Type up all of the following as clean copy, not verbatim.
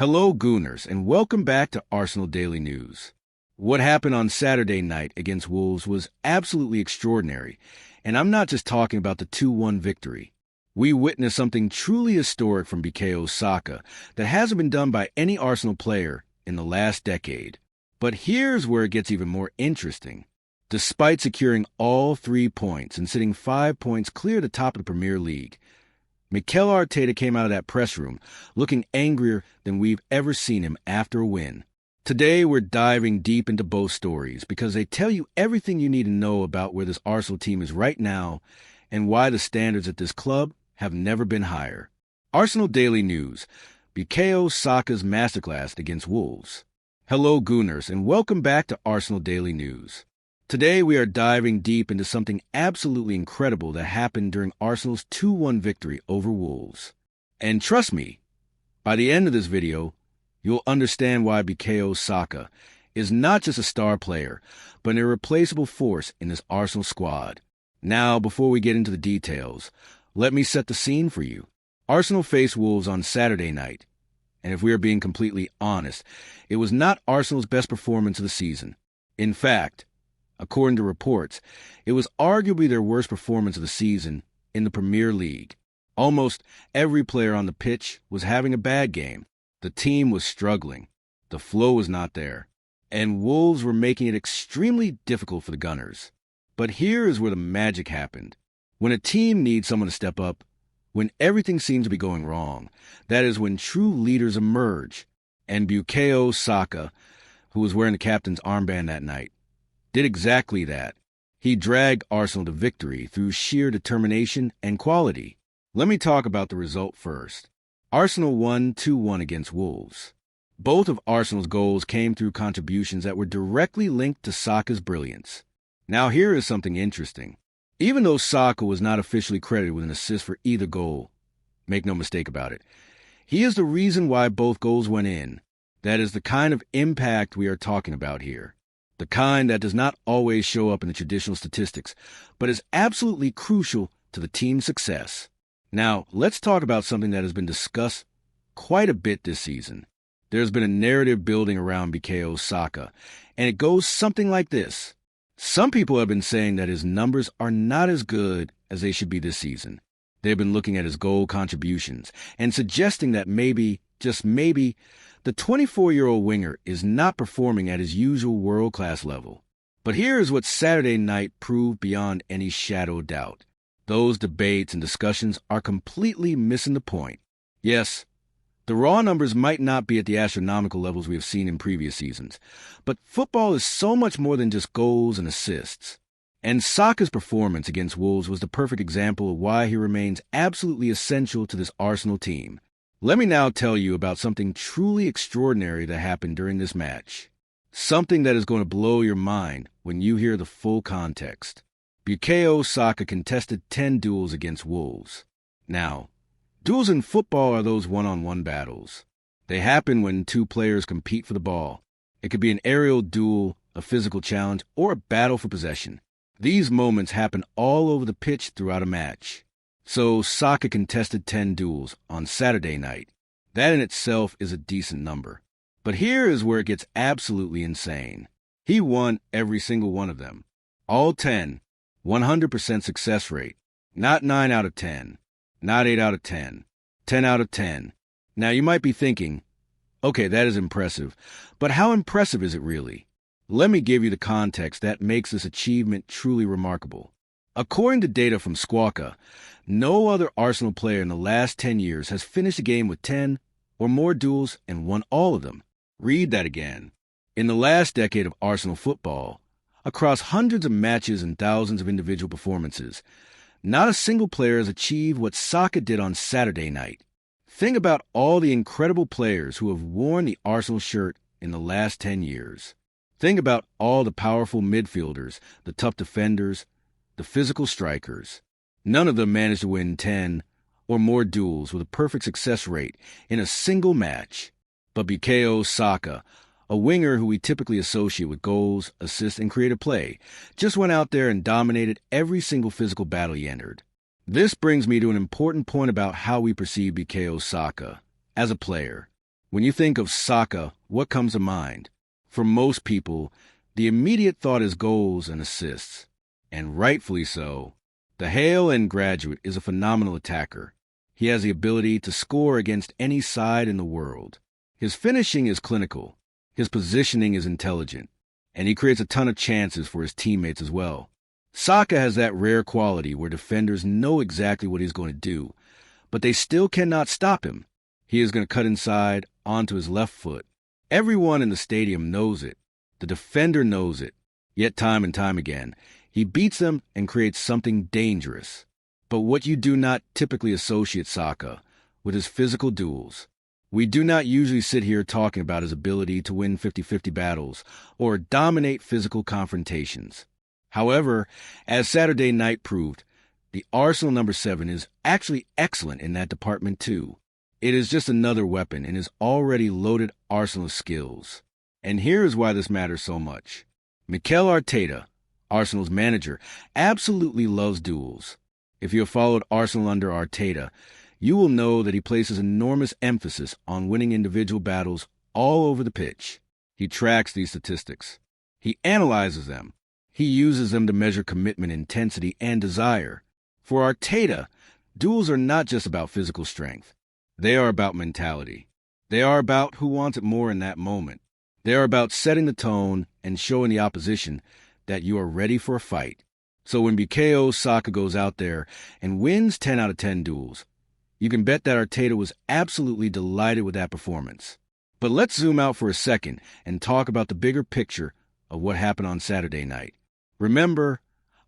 Hello, Gooners, and welcome back to Arsenal Daily News. What happened on Saturday night against Wolves was absolutely extraordinary, and I'm not just talking about the 2-1 victory. We witnessed something truly historic from Bukayo Saka that hasn't been done by any Arsenal player in the last decade. But here's where it gets even more interesting. Despite securing all 3 points and sitting 5 points clear at the top of the Premier League, Mikel Arteta came out of that press room looking angrier than we've ever seen him after a win. Today, we're diving deep into both stories because they tell you everything you need to know about where this Arsenal team is right now and why the standards at this club have never been higher. Arsenal Daily News, Bukayo Saka's masterclass against Wolves. Hello, Gooners, and welcome back to Arsenal Daily News. Today, we are diving deep into something absolutely incredible that happened during Arsenal's 2-1 victory over Wolves. And trust me, by the end of this video, you'll understand why Bukayo Saka is not just a star player, but an irreplaceable force in this Arsenal squad. Now, before we get into the details, let me set the scene for you. Arsenal faced Wolves on Saturday night, and if we are being completely honest, it was not Arsenal's best performance of the season. In fact, according to reports, it was arguably their worst performance of the season in the Premier League. Almost every player on the pitch was having a bad game. The team was struggling. The flow was not there. And Wolves were making it extremely difficult for the Gunners. But here is where the magic happened. When a team needs someone to step up, when everything seems to be going wrong, that is when true leaders emerge. And Bukayo Saka, who was wearing the captain's armband that night, did exactly that. He dragged Arsenal to victory through sheer determination and quality. Let me talk about the result first. Arsenal won 2-1 against Wolves. Both of Arsenal's goals came through contributions that were directly linked to Saka's brilliance. Now here is something interesting. Even though Saka was not officially credited with an assist for either goal, make no mistake about it, he is the reason why both goals went in. That is the kind of impact we are talking about here. The kind that does not always show up in the traditional statistics, but is absolutely crucial to the team's success. Now, let's talk about something that has been discussed quite a bit this season. There's been a narrative building around Bukayo Saka, and it goes something like this. Some people have been saying that his numbers are not as good as they should be this season. They've been looking at his goal contributions and suggesting that maybe, just maybe, the 24-year-old winger is not performing at his usual world-class level. But here is what Saturday night proved beyond any shadow of doubt. Those debates and discussions are completely missing the point. Yes, the raw numbers might not be at the astronomical levels we have seen in previous seasons, but football is so much more than just goals and assists. And Saka's performance against Wolves was the perfect example of why he remains absolutely essential to this Arsenal team. Let me now tell you about something truly extraordinary that happened during this match. Something that is going to blow your mind when you hear the full context. Bukayo Saka contested 10 duels against Wolves. Now, duels in football are those one-on-one battles. They happen when 2 players compete for the ball. It could be an aerial duel, a physical challenge, or a battle for possession. These moments happen all over the pitch throughout a match. So Saka contested 10 duels on Saturday night. That in itself is a decent number. But here is where it gets absolutely insane. He won every single one of them. All 10, 100% success rate. Not 9 out of 10. Not 8 out of 10. 10 out of 10. Now you might be thinking, okay, that is impressive. But how impressive is it really? Let me give you the context that makes this achievement truly remarkable. According to data from Squawka, no other Arsenal player in the last 10 years has finished a game with 10 or more duels and won all of them. Read that again. In the last decade of Arsenal football, across hundreds of matches and thousands of individual performances, not a single player has achieved what Saka did on Saturday night. Think about all the incredible players who have worn the Arsenal shirt in the last 10 years. Think about all the powerful midfielders, the tough defenders, the physical strikers. None of them managed to win 10 or more duels with a perfect success rate in a single match. But Bukayo Saka, a winger who we typically associate with goals, assists, and creative play, just went out there and dominated every single physical battle he entered. This brings me to an important point about how we perceive Bukayo Saka as a player. When you think of Saka, what comes to mind? For most people, the immediate thought is goals and assists. And rightfully so. The Hale and graduate is a phenomenal attacker. He has the ability to score against any side in the world. His finishing is clinical. His positioning is intelligent. And he creates a ton of chances for his teammates as well. Saka has that rare quality where defenders know exactly what he's going to do, but they still cannot stop him. He is going to cut inside onto his left foot. Everyone in the stadium knows it. The defender knows it. Yet time and time again, he beats them and creates something dangerous. But what you do not typically associate Saka with his physical duels. We do not usually sit here talking about his ability to win 50-50 battles or dominate physical confrontations. However, as Saturday night proved, the Arsenal number 7 is actually excellent in that department too. It is just another weapon in his already loaded arsenal of skills. And here is why this matters so much. Mikel Arteta, Arsenal's manager, absolutely loves duels. If you have followed Arsenal under Arteta, you will know that he places enormous emphasis on winning individual battles all over the pitch. He tracks these statistics. He analyzes them. He uses them to measure commitment, intensity, and desire. For Arteta, duels are not just about physical strength. They are about mentality. They are about who wants it more in that moment. They are about setting the tone and showing the opposition that you are ready for a fight. So when Bukayo Saka goes out there and wins 10 out of 10 duels, you can bet that Arteta was absolutely delighted with that performance. But let's zoom out for a second and talk about the bigger picture of what happened on Saturday night. Remember,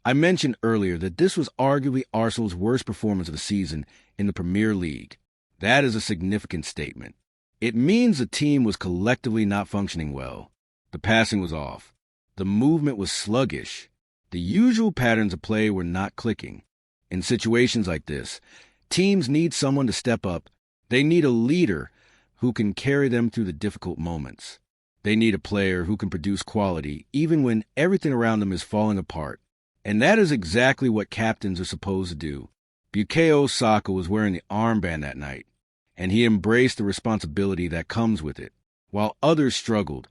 I mentioned earlier that this was arguably Arsenal's worst performance of the season in the Premier League. That is a significant statement. It means the team was collectively not functioning well. The passing was off. The movement was sluggish. The usual patterns of play were not clicking. In situations like this, teams need someone to step up. They need a leader who can carry them through the difficult moments. They need a player who can produce quality even when everything around them is falling apart. And that is exactly what captains are supposed to do. Bukayo Saka was wearing the armband that night, and he embraced the responsibility that comes with it. While others struggled,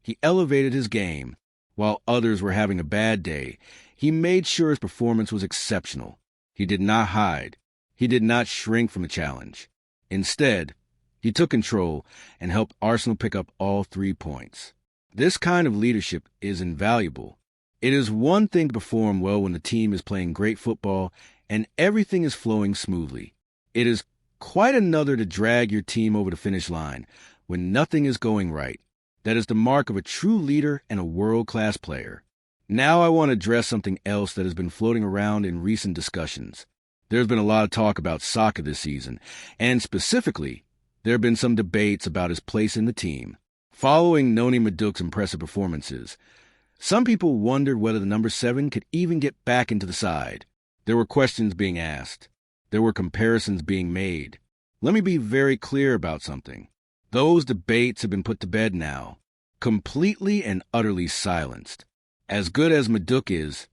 he elevated his game. While others were having a bad day, he made sure his performance was exceptional. He did not hide. He did not shrink from the challenge. Instead, he took control and helped Arsenal pick up all 3 points. This kind of leadership is invaluable. It is one thing to perform well when the team is playing great football and everything is flowing smoothly. It is quite another to drag your team over the finish line when nothing is going right. That is the mark of a true leader and a world-class player. Now I want to address something else that has been floating around in recent discussions. There's been a lot of talk about Saka this season, and specifically, there have been some debates about his place in the team. Following Noni Maduk's impressive performances, some people wondered whether the number 7 could even get back into the side. There were questions being asked. There were comparisons being made. Let me be very clear about something. Those debates have been put to bed now, completely and utterly silenced. As good as Maduk is,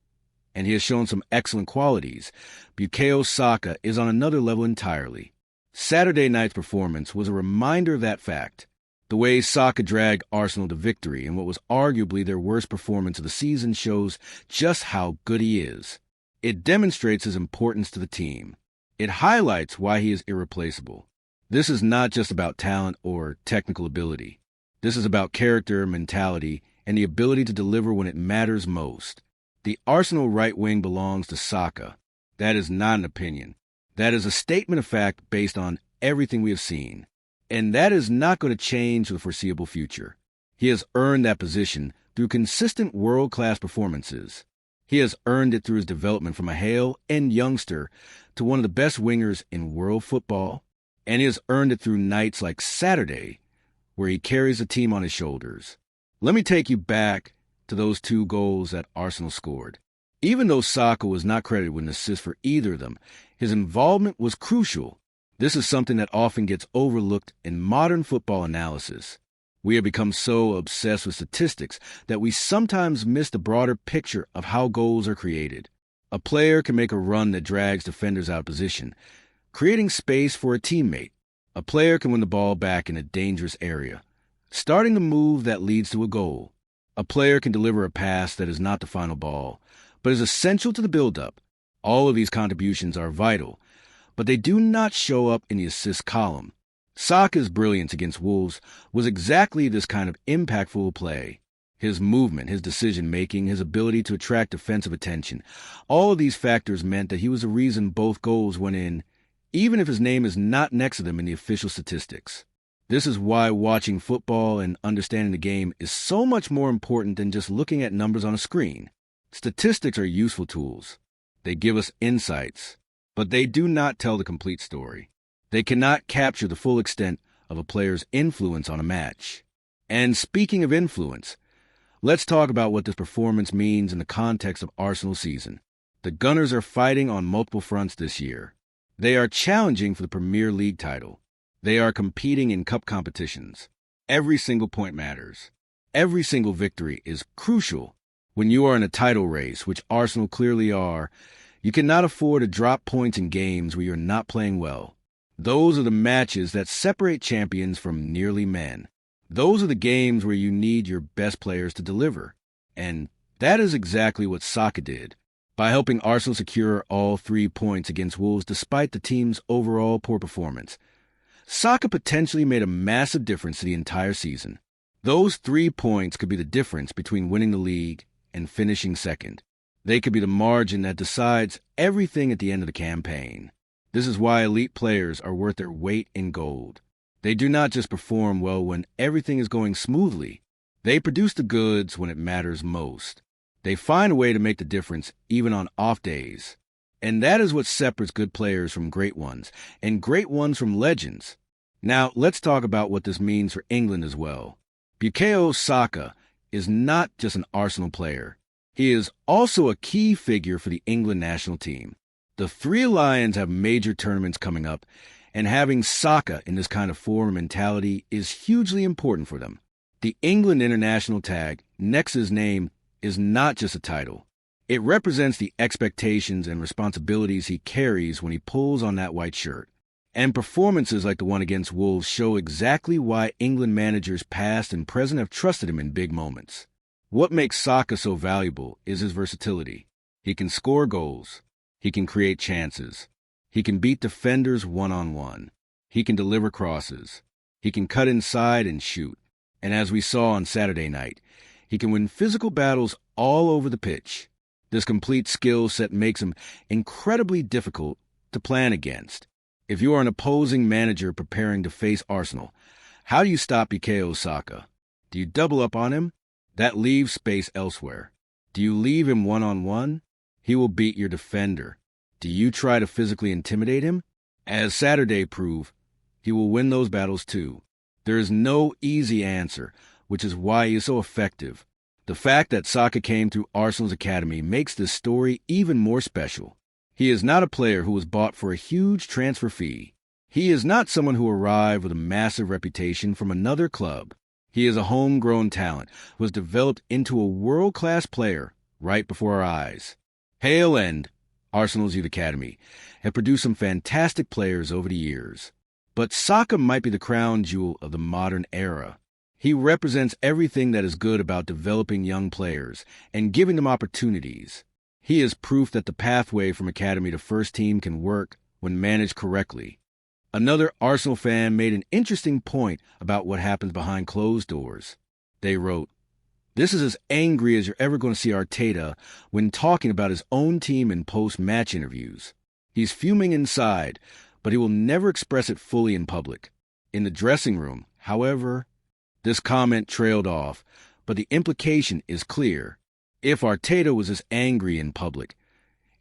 and he has shown some excellent qualities, Bukayo Saka is on another level entirely. Saturday night's performance was a reminder of that fact. The way Saka dragged Arsenal to victory in what was arguably their worst performance of the season shows just how good he is. It demonstrates his importance to the team. It highlights why he is irreplaceable. This is not just about talent or technical ability. This is about character, mentality, and the ability to deliver when it matters most. The Arsenal right wing belongs to Saka. That is not an opinion. That is a statement of fact based on everything we have seen. And that is not going to change for the foreseeable future. He has earned that position through consistent world-class performances. He has earned it through his development from a hale and youngster to one of the best wingers in world football. And he has earned it through nights like Saturday, where he carries the team on his shoulders. Let me take you back to those 2 goals that Arsenal scored. Even though Saka was not credited with an assist for either of them, his involvement was crucial. This is something that often gets overlooked in modern football analysis. We have become so obsessed with statistics that we sometimes miss the broader picture of how goals are created. A player can make a run that drags defenders out of position, creating space for a teammate. A player can win the ball back in a dangerous area, starting the move that leads to a goal. A player can deliver a pass that is not the final ball, but is essential to the build-up. All of these contributions are vital, but they do not show up in the assist column. Saka's brilliance against Wolves was exactly this kind of impactful play. His movement, his decision-making, his ability to attract defensive attention, all of these factors meant that he was the reason both goals went in, even if his name is not next to them in the official statistics. This is why watching football and understanding the game is so much more important than just looking at numbers on a screen. Statistics are useful tools. They give us insights, but they do not tell the complete story. They cannot capture the full extent of a player's influence on a match. And speaking of influence, let's talk about what this performance means in the context of Arsenal's season. The Gunners are fighting on multiple fronts this year. They are challenging for the Premier League title. They are competing in cup competitions. Every single point matters. Every single victory is crucial. When you are in a title race, which Arsenal clearly are, you cannot afford to drop points in games where you're not playing well. Those are the matches that separate champions from nearly men. Those are the games where you need your best players to deliver. And that is exactly what Saka did. By helping Arsenal secure all 3 points against Wolves despite the team's overall poor performance, Saka potentially made a massive difference to the entire season. Those 3 points could be the difference between winning the league and finishing second. They could be the margin that decides everything at the end of the campaign. This is why elite players are worth their weight in gold. They do not just perform well when everything is going smoothly. They produce the goods when it matters most. They find a way to make the difference even on off days. And that is what separates good players from great ones, and great ones from legends. Now, let's talk about what this means for England as well. Bukayo Saka is not just an Arsenal player. He is also a key figure for the England national team. The Three Lions have major tournaments coming up, and having Saka in this kind of form and mentality is hugely important for them. The England international tag next to his name is not just a title. It represents the expectations and responsibilities he carries when he pulls on that white shirt. And performances like the one against Wolves show exactly why England managers past and present have trusted him in big moments. What makes Saka so valuable is his versatility. He can score goals. He can create chances. He can beat defenders one-on-one. He can deliver crosses. He can cut inside and shoot. And as we saw on Saturday night, he can win physical battles all over the pitch. This complete skill set makes him incredibly difficult to plan against. If you are an opposing manager preparing to face Arsenal, how do you stop Bukayo Saka? Do you double up on him? That leaves space elsewhere. Do you leave him one-on-one? He will beat your defender. Do you try to physically intimidate him? As Saturday proved, he will win those battles too. There is no easy answer, which is why he is so effective. The fact that Saka came through Arsenal's academy makes this story even more special. He is not a player who was bought for a huge transfer fee. He is not someone who arrived with a massive reputation from another club. He is a homegrown talent who was developed into a world-class player right before our eyes. Hale and Arsenal's youth academy have produced some fantastic players over the years. But Saka might be the crown jewel of the modern era. He represents everything that is good about developing young players and giving them opportunities. He is proof that the pathway from academy to first team can work when managed correctly. Another Arsenal fan made an interesting point about what happens behind closed doors. They wrote, "This is as angry as you're ever going to see Arteta when talking about his own team in post-match interviews. He's fuming inside, but he will never express it fully in public. In the dressing room, however..." This comment trailed off, but the implication is clear. If Arteta was as angry in public,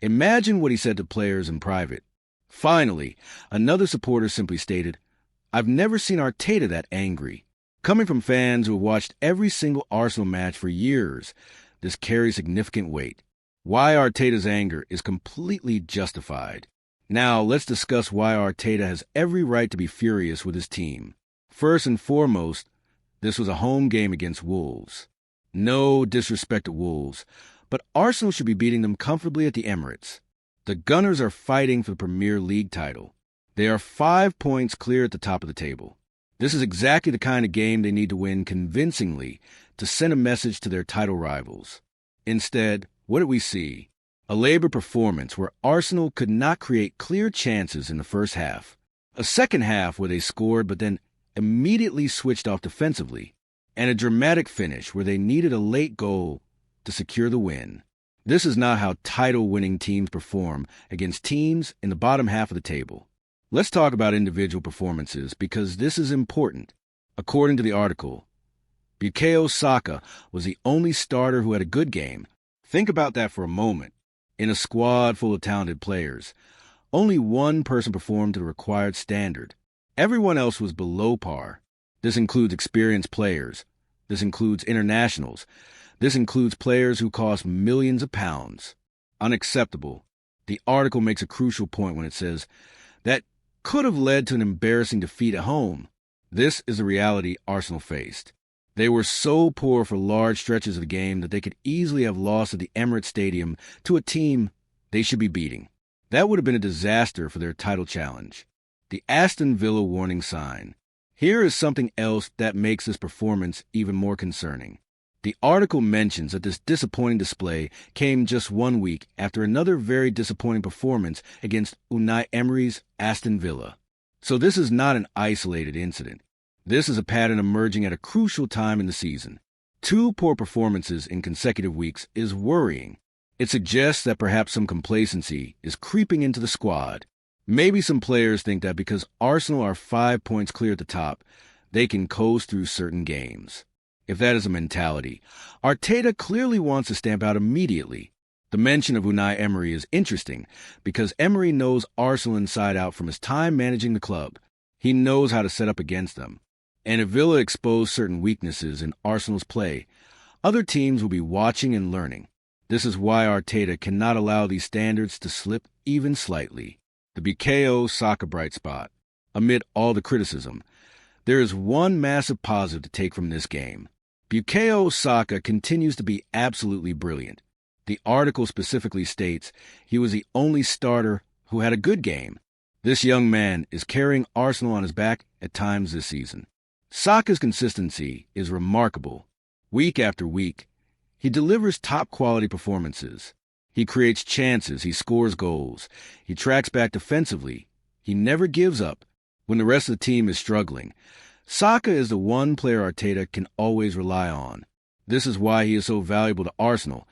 imagine what he said to players in private. Finally, another supporter simply stated, "I've never seen Arteta that angry." Coming from fans who have watched every single Arsenal match for years, this carries significant weight. Why Arteta's anger is completely justified. Now, let's discuss why Arteta has every right to be furious with his team. First and foremost, this was a home game against Wolves. No disrespect to Wolves, but Arsenal should be beating them comfortably at the Emirates. The Gunners are fighting for the Premier League title. They are 5 points clear at the top of the table. This is exactly the kind of game they need to win convincingly to send a message to their title rivals. Instead, what did we see? A labored performance where Arsenal could not create clear chances in the first half. A second half where they scored but then immediately switched off defensively. And a dramatic finish where they needed a late goal to secure the win. This is not how title-winning teams perform against teams in the bottom half of the table. Let's talk about individual performances because this is important. According to the article, Bukayo Saka was the only starter who had a good game. Think about that for a moment. In a squad full of talented players, only one person performed to the required standard. Everyone else was below par. This includes experienced players. This includes internationals. This includes players who cost millions of pounds. Unacceptable. The article makes a crucial point when it says that could have led to an embarrassing defeat at home. This is the reality Arsenal faced. They were so poor for large stretches of the game that they could easily have lost at the Emirates Stadium to a team they should be beating. That would have been a disaster for their title challenge. The Aston Villa warning sign. Here is something else that makes this performance even more concerning. The article mentions that this disappointing display came just 1 week after another very disappointing performance against Unai Emery's Aston Villa. So this is not an isolated incident. This is a pattern emerging at a crucial time in the season. 2 poor performances in consecutive weeks is worrying. It suggests that perhaps some complacency is creeping into the squad. Maybe some players think that because Arsenal are 5 points clear at the top, they can coast through certain games. If that is a mentality, Arteta clearly wants to stamp out immediately. The mention of Unai Emery is interesting because Emery knows Arsenal inside out from his time managing the club. He knows how to set up against them. And if Villa expose certain weaknesses in Arsenal's play, other teams will be watching and learning. This is why Arteta cannot allow these standards to slip even slightly. The Bukayo Saka bright spot. Amid all the criticism, there is one massive positive to take from this game. Bukayo Saka continues to be absolutely brilliant. The article specifically states he was the only starter who had a good game. This young man is carrying Arsenal on his back at times this season. Saka's consistency is remarkable. Week after week, he delivers top-quality performances. He creates chances, he scores goals, he tracks back defensively, he never gives up when the rest of the team is struggling. Saka is the one player Arteta can always rely on. This is why he is so valuable to Arsenal,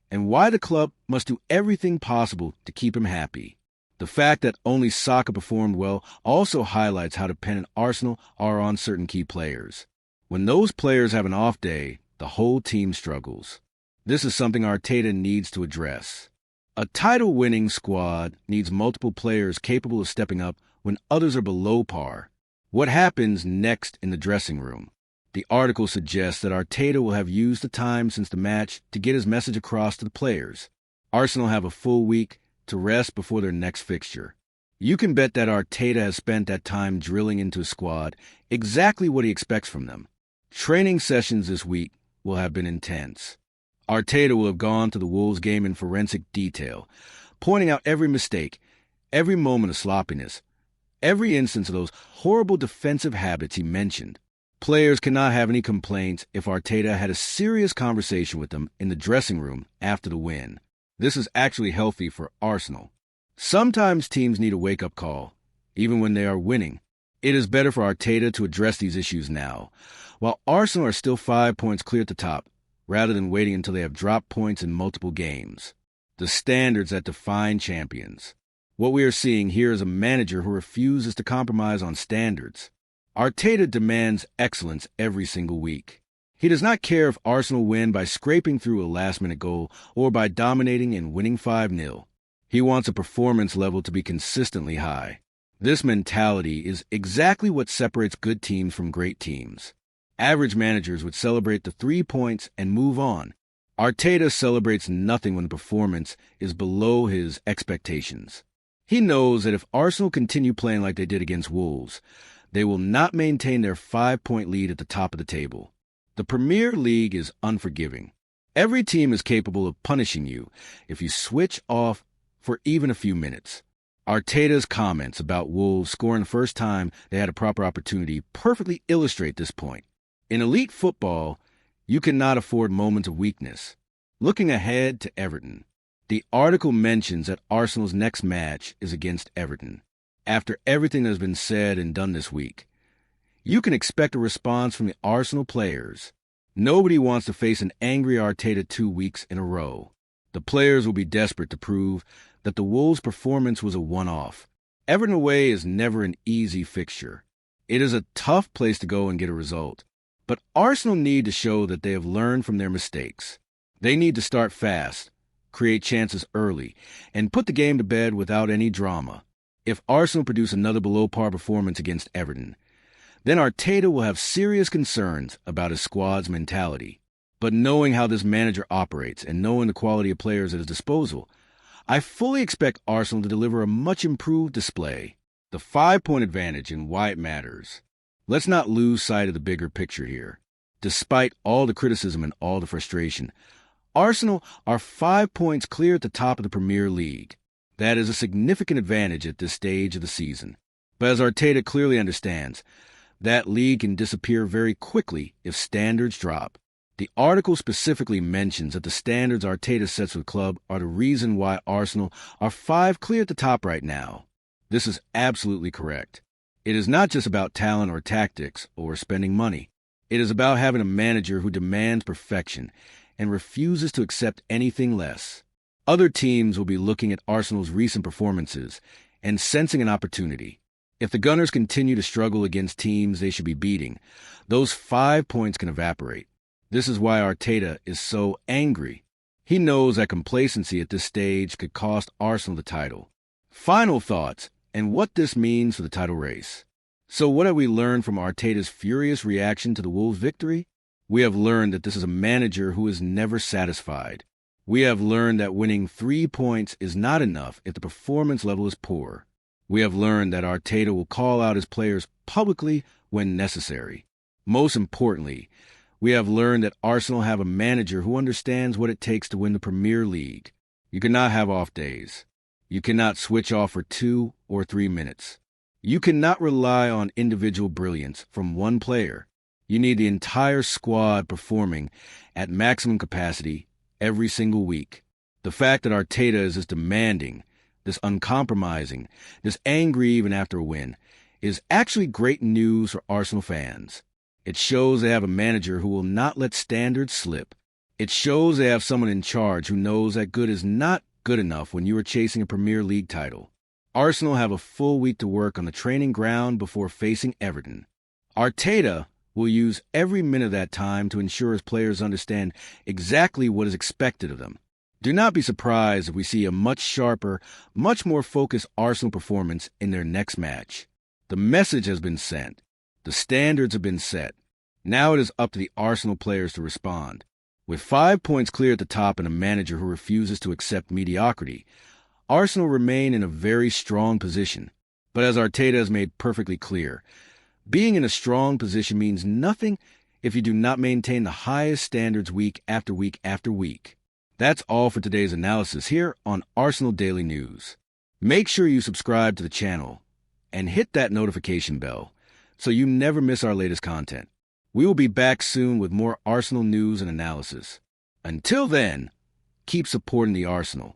and why the club must do everything possible to keep him happy. The fact that only Saka performed well also highlights how dependent Arsenal are on certain key players. When those players have an off day, the whole team struggles. This is something Arteta needs to address. A title-winning squad needs multiple players capable of stepping up when others are below par. What happens next in the dressing room? The article suggests that Arteta will have used the time since the match to get his message across to the players. Arsenal have a full week to rest before their next fixture. You can bet that Arteta has spent that time drilling into his squad exactly what he expects from them. Training sessions this week will have been intense. Arteta will have gone to the Wolves game in forensic detail, pointing out every mistake, every moment of sloppiness, every instance of those horrible defensive habits he mentioned. Players cannot have any complaints if Arteta had a serious conversation with them in the dressing room after the win. This is actually healthy for Arsenal. Sometimes teams need a wake-up call, even when they are winning. It is better for Arteta to address these issues now, while Arsenal are still 5 points clear at the top, rather than waiting until they have dropped points in multiple games. The standards that define champions. What we are seeing here is a manager who refuses to compromise on standards. Arteta demands excellence every single week. He does not care if Arsenal win by scraping through a last-minute goal or by dominating and winning 5-0. He wants a performance level to be consistently high. This mentality is exactly what separates good teams from great teams. Average managers would celebrate the 3 points and move on. Arteta celebrates nothing when the performance is below his expectations. He knows that if Arsenal continue playing like they did against Wolves, they will not maintain their 5-point lead at the top of the table. The Premier League is unforgiving. Every team is capable of punishing you if you switch off for even a few minutes. Arteta's comments about Wolves scoring the first time they had a proper opportunity perfectly illustrate this point. In elite football, you cannot afford moments of weakness. Looking ahead to Everton, the article mentions that Arsenal's next match is against Everton. After everything that has been said and done this week, you can expect a response from the Arsenal players. Nobody wants to face an angry Arteta 2 weeks in a row. The players will be desperate to prove that the Wolves' performance was a one-off. Everton away is never an easy fixture. It is a tough place to go and get a result. But Arsenal need to show that they have learned from their mistakes. They need to start fast, create chances early, and put the game to bed without any drama. If Arsenal produce another below-par performance against Everton, then Arteta will have serious concerns about his squad's mentality. But knowing how this manager operates and knowing the quality of players at his disposal, I fully expect Arsenal to deliver a much improved display. The 5-point advantage and why it matters. Let's not lose sight of the bigger picture here. Despite all the criticism and all the frustration, Arsenal are 5 points clear at the top of the Premier League. That is a significant advantage at this stage of the season. But as Arteta clearly understands, that lead can disappear very quickly if standards drop. The article specifically mentions that the standards Arteta sets for the club are the reason why Arsenal are 5 clear at the top right now. This is absolutely correct. It is not just about talent or tactics or spending money. It is about having a manager who demands perfection and refuses to accept anything less. Other teams will be looking at Arsenal's recent performances and sensing an opportunity. If the Gunners continue to struggle against teams they should be beating, those 5 points can evaporate. This is why Arteta is so angry. He knows that complacency at this stage could cost Arsenal the title. Final thoughts and what this means for the title race. So what have we learned from Arteta's furious reaction to the Wolves' victory? We have learned that this is a manager who is never satisfied. We have learned that winning 3 points is not enough if the performance level is poor. We have learned that Arteta will call out his players publicly when necessary. Most importantly, we have learned that Arsenal have a manager who understands what it takes to win the Premier League. You cannot have off days. You cannot switch off for 2 or 3 minutes. You cannot rely on individual brilliance from one player. You need the entire squad performing at maximum capacity every single week. The fact that Arteta is this demanding, this uncompromising, this angry even after a win, is actually great news for Arsenal fans. It shows they have a manager who will not let standards slip. It shows they have someone in charge who knows that good is not good enough when you are chasing a Premier League title. Arsenal have a full week to work on the training ground before facing Everton. Arteta will use every minute of that time to ensure his players understand exactly what is expected of them. Do not be surprised if we see a much sharper, much more focused Arsenal performance in their next match. The message has been sent. The standards have been set. Now it is up to the Arsenal players to respond. With 5 points clear at the top and a manager who refuses to accept mediocrity, Arsenal remain in a very strong position. But as Arteta has made perfectly clear, being in a strong position means nothing if you do not maintain the highest standards week after week after week. That's all for today's analysis here on Arsenal Daily News. Make sure you subscribe to the channel and hit that notification bell so you never miss our latest content. We will be back soon with more Arsenal news and analysis. Until then, keep supporting the Arsenal.